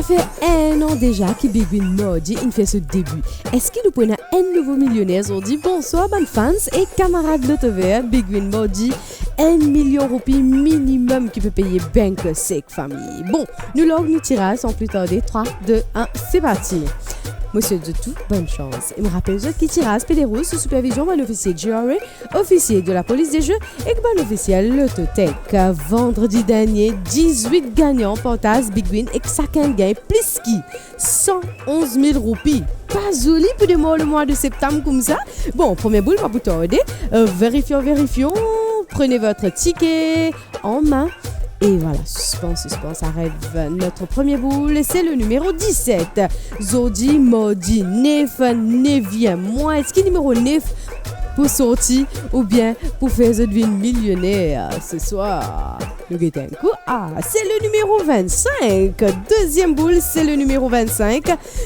fait un an déjà que Big Win Modi fait ce début. Est-ce qu'il nous prend un nouveau millionnaire aujourd'hui? Bonsoir, bonnes fans et camarades de TV. Big Win Modi, 1 million de roupies minimum qui peut payer Bank Sec famille. Bon, nous tirons sans plus tarder. 3, 2, 1, c'est parti. Monsieur de tout, bonne chance. Et me rappelle qui tirage Pédérous sous supervision d'un officier GRA, officier de la police des jeux et bon officiel Lototech. Vendredi dernier, 18 gagnants portage Big Win et chacun gagne plus qui 111 000 roupies. Pas joli pour des mois le mois de septembre comme ça. Bon, première boule, pas pour tarder. Vérifions. Prenez votre ticket en main. Et voilà, suspense, arrive notre premier boule, c'est le numéro 17. Zodi, Modi, 9e mois. Est-ce qu'il est numéro 9 pour sortir ou bien pour faire devenir millionnaire ce soir? Le coup. C'est le numéro 25. Deuxième boule, c'est le numéro 25.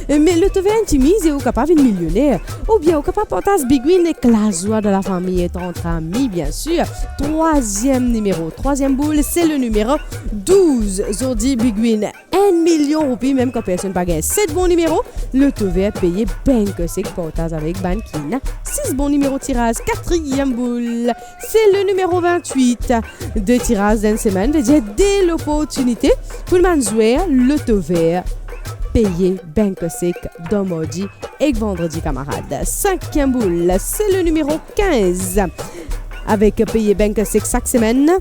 Mais le TV intimise et au capable de millionnaire. Ou bien au capable portage Big Win et que la joie de la famille est entre amis, bien sûr. Troisième boule, c'est le numéro 12. Zordi Big Win, 1 million de roupies, même quand personne n'a pas gagné 7 bons numéros. Le TV a payé Bank Sec portage avec Bankin. 6 bons numéros tirage. Quatrième boule, c'est le numéro 28. 2 tirages d'une semaine, veut dire dès l'opportunité pour le jouer le TV payer Bank Sec dans Modi et vendredi camarade. Cinquième boule, c'est le numéro 15. Avec payer Bank Sec chaque semaine,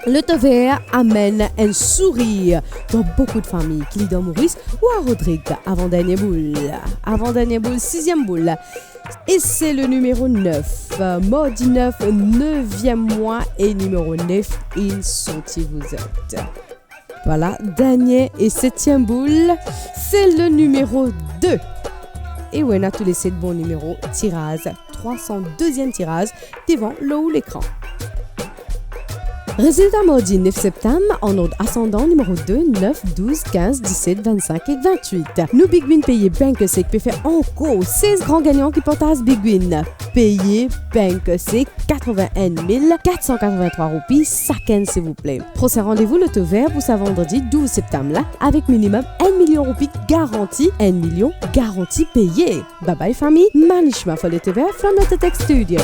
le TV amène un sourire dans beaucoup de familles qui dans Maurice ou à Rodrigue. Avant-dernière boule, sixième boule. Et c'est le numéro 9. Modi 9, 9e mois et numéro 9, il sorti vous êtes. Voilà, dernier et 7e boule, c'est le numéro 2. Et on a tous les 7 bons numéros, tirage, 302e tirage, devant le haut l'écran. Résultat Modi 9 septembre, en ordre ascendant numéro 2, 9, 12, 15, 17, 25 et 28. Nous Big Win payé Bank Sec peut faire encore 16 grands gagnants qui portent Big Win. Payé Bank Sec 81 483 roupies, chacun s'il vous plaît. Prochain rendez-vous le taux vert pour ce vendredi 12 septembre là, avec minimum 1 million de roupies garantie, 1 million garantie payé. Bye bye famille, Manishma for le taux vert from notre tech studio.